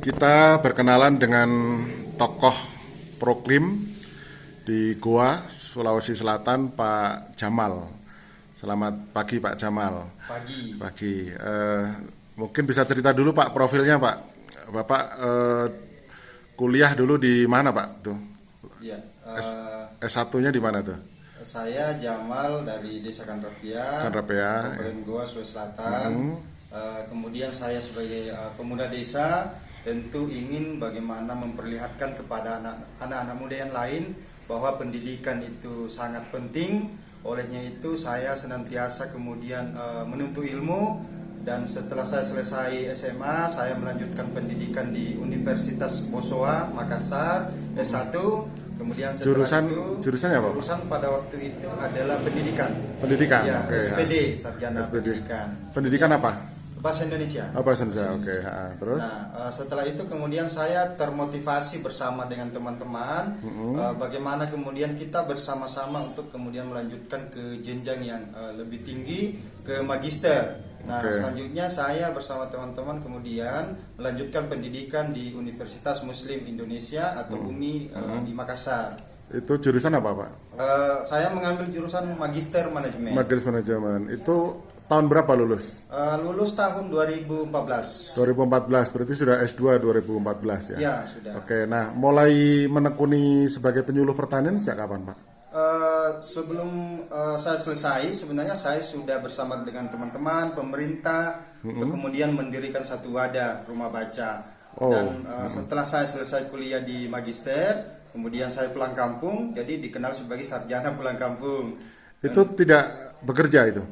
Kita berkenalan dengan tokoh Proklim di Goa, Sulawesi Selatan, Pak Jamal. Selamat pagi Pak Jamal. Pagi. Mungkin bisa cerita dulu Pak profilnya Pak. Bapak kuliah dulu di mana Pak tuh? Ya, S1-nya di mana tuh? saya Jamal dari Desa Kanrapia, Kanrapia, Kabupaten Goa, Sulawesi Selatan. Kemudian saya sebagai pemuda desa tentu ingin bagaimana memperlihatkan kepada anak-anak muda yang lain bahwa pendidikan itu sangat penting. Olehnya itu saya senantiasa kemudian menuntut ilmu, dan setelah saya selesai SMA saya melanjutkan pendidikan di Universitas Bosowa Makassar S1. Kemudian setelah jurusannya apa? Jurusan pada waktu itu adalah pendidikan. Pendidikan. Ya, Okay, SPD, Sarjana SPD. Pendidikan. Pendidikan apa? Bahasa Indonesia. Oh, bahasa Indonesia. Oke. Terus? Nah, setelah itu kemudian saya termotivasi bersama dengan teman-teman bagaimana kemudian kita bersama-sama untuk kemudian melanjutkan ke jenjang yang lebih tinggi, ke magister. Nah, selanjutnya saya bersama teman-teman kemudian melanjutkan pendidikan di Universitas Muslim Indonesia atau UMI di Makassar. Itu jurusan apa Pak? Saya mengambil jurusan Magister Manajemen. Magister Manajemen. Itu tahun berapa lulus? Lulus tahun 2014. 2014, berarti sudah S2 2014 ya? Ya, sudah. Oke, nah mulai menekuni sebagai penyuluh pertanian sejak kapan Pak? Sebelum saya selesai, sebenarnya saya sudah bersama dengan teman-teman, pemerintah, untuk kemudian mendirikan satu wadah rumah baca. Dan setelah saya selesai kuliah di Magister, kemudian saya pulang kampung, jadi dikenal sebagai sarjana pulang kampung. Itu tidak bekerja itu?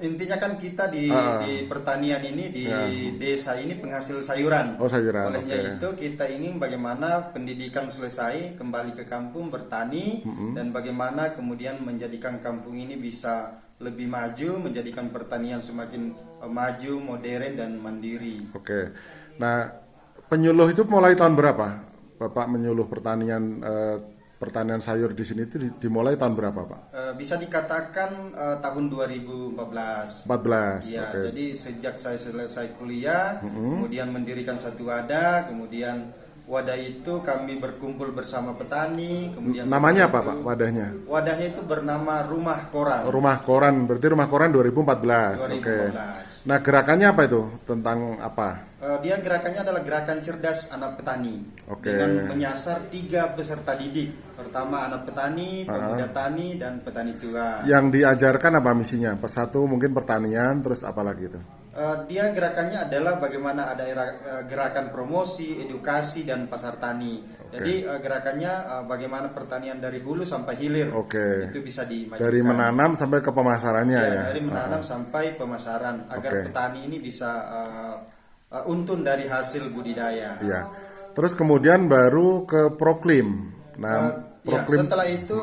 Intinya kan kita di pertanian ini, di desa ini penghasil sayuran. Oh, sayuran. Olehnya itu kita ingin bagaimana pendidikan selesai, kembali ke kampung bertani, dan bagaimana kemudian menjadikan kampung ini bisa lebih maju, menjadikan pertanian semakin maju, modern dan mandiri. Oke. Nah, penyuluh itu mulai tahun berapa? Bapak menyuluh pertanian sayur di sini itu dimulai tahun berapa Pak? Bisa dikatakan tahun 2014. 14. Ya, jadi sejak saya selesai kuliah, kemudian mendirikan satu wadah, kemudian wadah itu kami berkumpul bersama petani, kemudian namanya apa Pak wadahnya? Wadahnya itu bernama Rumah Koran. Rumah Koran, berarti Rumah Koran 2014. 2014. Oke. Nah, gerakannya apa itu? Tentang apa? Dia gerakannya adalah gerakan cerdas anak petani. Dengan menyasar 3 peserta didik. Pertama anak petani, pemuda tani, dan petani tua. Yang diajarkan apa misinya? Persatu mungkin pertanian, terus apa lagi itu? Dia gerakannya adalah bagaimana ada gerakan promosi, edukasi, dan pasar tani. Jadi gerakannya bagaimana pertanian dari hulu sampai hilir. Itu bisa dimajukan. Dari menanam sampai ke pemasarannya ya. Dari menanam sampai pemasaran agar petani ini bisa untung dari hasil budidaya. Iya. Terus kemudian baru ke Proklim. Nah, Proklim. Setelah itu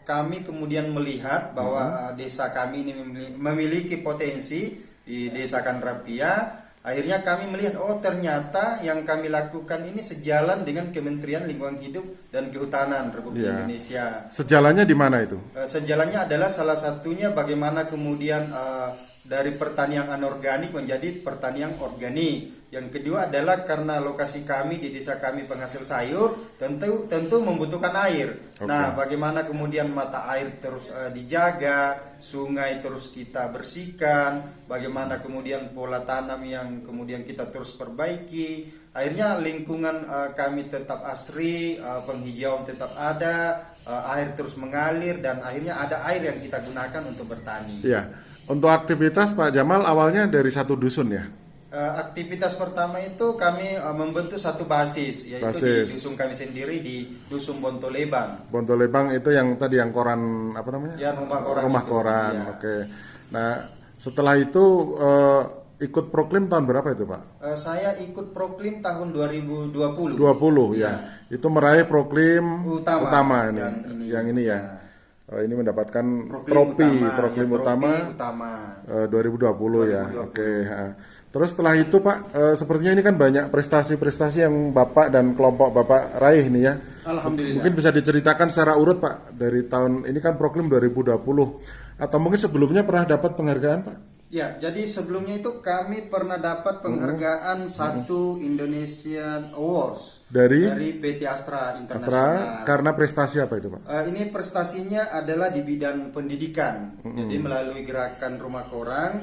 kami kemudian melihat bahwa desa kami ini memiliki potensi di Desa Kanrapia. Akhirnya kami melihat, ternyata yang kami lakukan ini sejalan dengan Kementerian Lingkungan Hidup dan Kehutanan Republik Indonesia. Sejalannya di mana itu? Sejalannya adalah salah satunya bagaimana kemudian dari pertanian anorganik menjadi pertanian organik. Yang kedua adalah karena lokasi kami di desa kami penghasil sayur, tentu membutuhkan air. Nah, bagaimana kemudian mata air terus dijaga, sungai terus kita bersihkan, bagaimana kemudian pola tanam yang kemudian kita terus perbaiki. Akhirnya lingkungan kami tetap asri, penghijauan tetap ada, air terus mengalir, dan akhirnya ada air yang kita gunakan untuk bertani. Iya. Untuk aktivitas Pak Jamal awalnya dari satu dusun ya? Aktivitas pertama itu kami membentuk satu basis, yaitu di dusun kami sendiri di Dusun Bontolebang. Bontolebang itu yang tadi yang koran apa namanya? Ya, Rumah Koran. Ya. Oke. Nah, setelah itu ikut Proklim tahun berapa itu Pak? Saya ikut Proklim tahun 2020. 20 ya. Itu meraih Proklim utama ini. Yang ini ya. Ini mendapatkan Proklim utama 2020 ya. Oke. Terus setelah itu Pak, sepertinya ini kan banyak prestasi-prestasi yang Bapak dan kelompok Bapak raih nih ya. Alhamdulillah. Mungkin bisa diceritakan secara urut Pak, dari tahun ini kan Proklim 2020, atau mungkin sebelumnya pernah dapat penghargaan Pak? Ya, jadi sebelumnya itu kami pernah dapat penghargaan satu Indonesian Awards dari PT Astra Astra Internasional. karena prestasi apa itu, Pak? Ini prestasinya adalah di bidang pendidikan. Jadi melalui gerakan Rumah Korang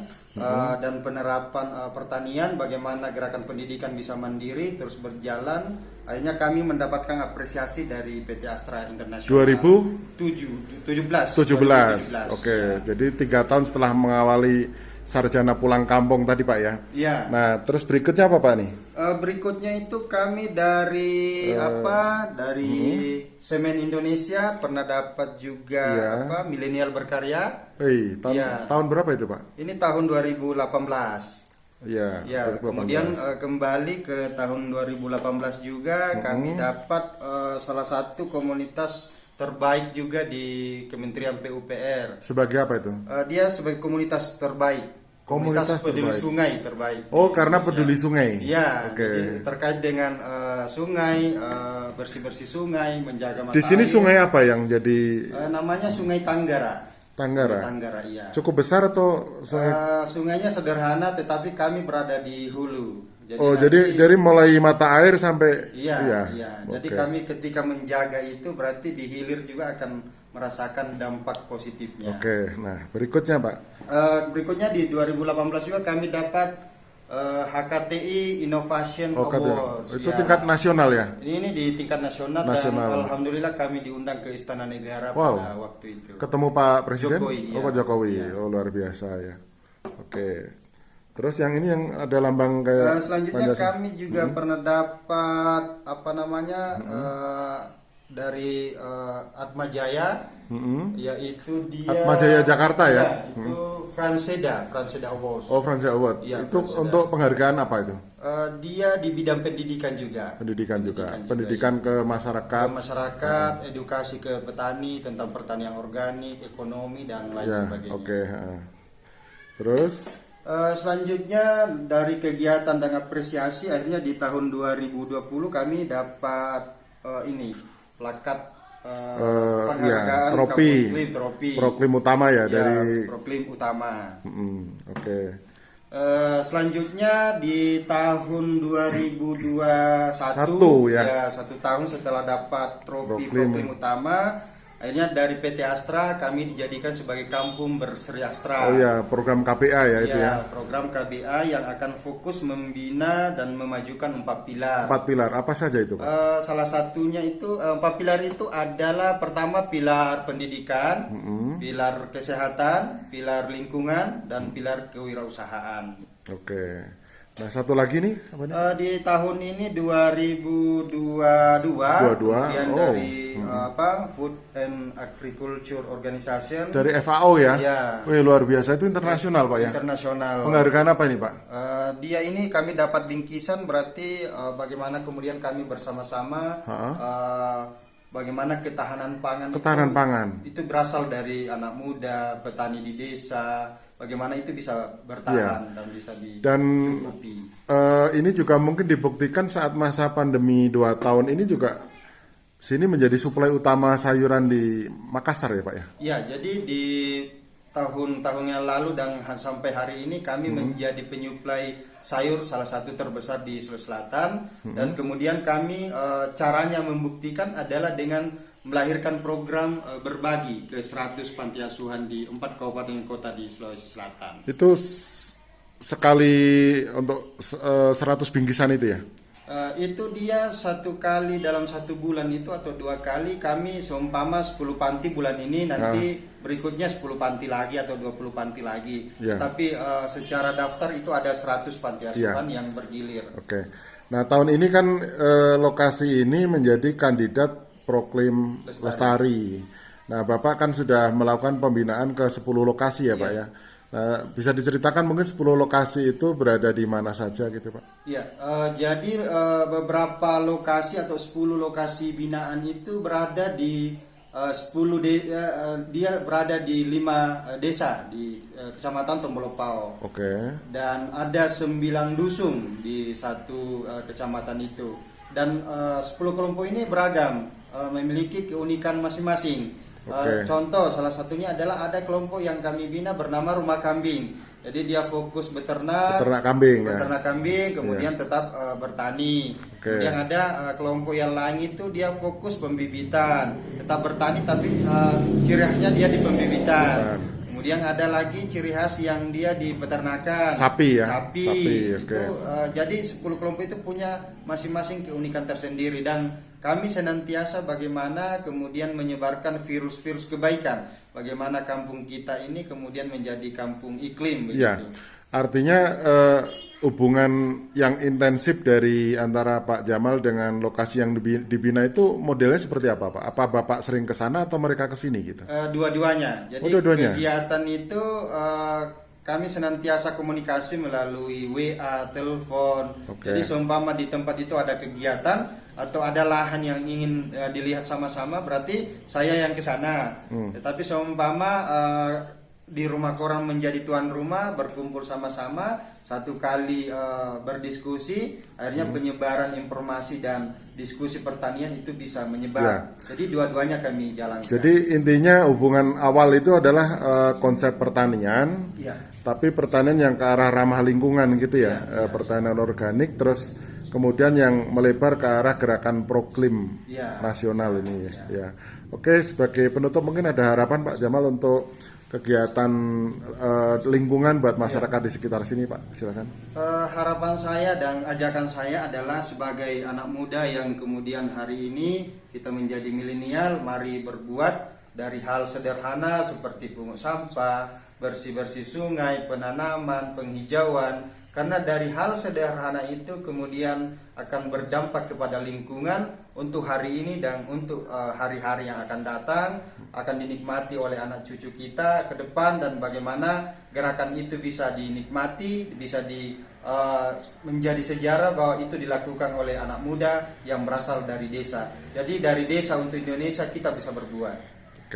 dan penerapan pertanian, bagaimana gerakan pendidikan bisa mandiri terus berjalan. Akhirnya kami mendapatkan apresiasi dari PT Astra Internasional 2017. Oke, jadi 3 tahun setelah mengawali sarjana pulang kampung tadi, Pak ya. Ya. Nah, terus berikutnya apa, Pak nih? Berikutnya itu kami dari Semen Indonesia pernah dapat juga milenial berkarya. Tahun berapa itu, Pak? Ini tahun 2018. Iya. Ya, kemudian kembali ke tahun 2018 juga kami dapat salah satu komunitas terbaik juga di Kementerian PUPR. Sebagai apa itu? Dia sebagai komunitas terbaik. Komunitas peduli sungai terbaik. Oh, karena peduli sungai. Ya, jadi terkait dengan sungai, bersih-bersih sungai, menjaga mata Di sini air. sungai apa yang jadi Namanya Sungai Tanggara. Tanggara? Tanggara, iya. Cukup besar atau sungai? Sungainya sederhana, tetapi kami berada di hulu. Jadi dari mulai mata air sampai Iya. Jadi kami ketika menjaga itu berarti di hilir juga akan merasakan dampak positifnya. Oke, nah berikutnya, Pak. Berikutnya di 2018 juga kami dapat HKTI Innovation Awards. Itu tingkat nasional ya? Ini di tingkat nasional. Dan alhamdulillah kami diundang ke Istana Negara pada waktu itu. Ketemu Pak Presiden? Jokowi, Pak Jokowi. Luar biasa ya. Oke. Terus yang ini yang ada lambang kayak selanjutnya kami juga pernah dapat dari Atmajaya, yaitu dia Atmajaya Jakarta ya? Itu Franseda Awards. Oh, Franseda Award. Ya, itu Franseda. untuk penghargaan apa itu? Dia di bidang pendidikan juga. Pendidikan ke masyarakat. Edukasi ke petani tentang pertanian organik, ekonomi dan lain sebagainya. Oke. Terus selanjutnya dari kegiatan dan apresiasi, akhirnya di tahun 2020 kami dapat plakat penghargaan tropi Proklim utama ya, dari Proklim utama. Oke. Selanjutnya di tahun 2021 ya 1 tahun setelah dapat trofi Proklim utama, akhirnya dari PT Astra kami dijadikan sebagai kampung berseri Astra. Oh ya, program KBA ya itu ya. Program KBA yang akan fokus membina dan memajukan 4 pilar. 4 pilar apa saja itu, Pak? Salah satunya itu 4 pilar itu adalah pertama pilar pendidikan, pilar kesehatan, pilar lingkungan, dan pilar kewirausahaan. Oke. Nah, satu lagi nih apa nih? Di tahun ini 2022 kemudian dari Food and Agriculture Organization dari FAO ya? Ya. Wih, luar biasa, itu internasional, Pak ya? Internasional. Penghargaan apa ini, Pak? Dia ini kami dapat bingkisan, berarti bagaimana kemudian kami bersama-sama bagaimana ketahanan pangan itu berasal dari anak muda, petani di desa. Bagaimana itu bisa bertahan dan bisa dicukupi. Ini juga mungkin dibuktikan saat masa pandemi 2 tahun ini juga sini menjadi suplai utama sayuran di Makassar ya, Pak ya? Ya, jadi di tahun-tahun yang lalu dan sampai hari ini kami menjadi penyuplai sayur salah satu terbesar di Sulawesi Selatan. Dan kemudian kami caranya membuktikan adalah dengan melahirkan program berbagi ke 100 panti asuhan di 4 kabupaten kota di Sulawesi Selatan. Itu sekali untuk 100 bingkisan itu ya? Itu dia 1 kali dalam 1 bulan itu atau 2 kali kami seumpama 10 panti bulan ini, nanti berikutnya 10 panti lagi atau 20 panti lagi. Tapi secara daftar itu ada 100 panti asuhan yang bergilir. Oke. Nah, tahun ini kan lokasi ini menjadi kandidat Proklim Lestari. Nah, Bapak kan sudah melakukan pembinaan ke 10 lokasi ya, Pak ya. Nah, bisa diceritakan mungkin 10 lokasi itu berada di mana saja gitu, Pak? Iya, jadi beberapa lokasi atau 10 lokasi binaan itu berada di 10 dia berada di 5 desa di Kecamatan Tombolopao. Oke. Dan ada 9 dusun di 1 kecamatan itu. Dan 10 kelompok ini beragam, memiliki keunikan masing-masing. Contoh salah satunya adalah ada kelompok yang kami bina bernama Rumah Kambing. Jadi dia fokus beternak kambing, kemudian tetap bertani. Kemudian ada kelompok yang lain itu dia fokus pembibitan, tetap bertani tapi ciri khasnya dia di pembibitan. Kemudian ada lagi ciri khas yang dia di peternakan. Sapi. Itu jadi 10 kelompok itu punya masing-masing keunikan tersendiri, dan kami senantiasa bagaimana kemudian menyebarkan virus-virus kebaikan. Bagaimana kampung kita ini kemudian menjadi kampung iklim begitu. Ya. Artinya hubungan yang intensif dari antara Pak Jamal dengan lokasi yang dibina itu modelnya seperti apa, Pak? Apa Bapak sering ke sana atau mereka ke sini gitu? Dua-duanya. Jadi dua-duanya. Kegiatan itu kami senantiasa komunikasi melalui WA, telepon. Jadi seumpama di tempat itu ada kegiatan atau ada lahan yang ingin dilihat sama-sama, berarti saya yang ke sana. Tetapi seumpama di rumah koran menjadi tuan rumah, berkumpul sama-sama, satu kali berdiskusi, akhirnya penyebaran informasi dan diskusi pertanian itu bisa menyebar. Jadi dua-duanya kami jalankan. Jadi intinya hubungan awal itu adalah konsep pertanian, tapi pertanian yang ke arah ramah lingkungan gitu ya, pertanian organik, terus kemudian yang melebar ke arah gerakan proklim nasional ini ya. Oke, sebagai penutup mungkin ada harapan Pak Jamal untuk kegiatan lingkungan buat masyarakat di sekitar sini, Pak, silakan. Harapan saya dan ajakan saya adalah sebagai anak muda yang kemudian hari ini kita menjadi milenial, mari berbuat dari hal sederhana seperti pungut sampah, bersih-bersih sungai, penanaman, penghijauan. Karena dari hal sederhana itu kemudian akan berdampak kepada lingkungan untuk hari ini dan untuk hari-hari yang akan datang, akan dinikmati oleh anak cucu kita ke depan, dan bagaimana gerakan itu bisa dinikmati, bisa menjadi sejarah bahwa itu dilakukan oleh anak muda yang berasal dari desa. Jadi dari desa untuk Indonesia kita bisa berbuat.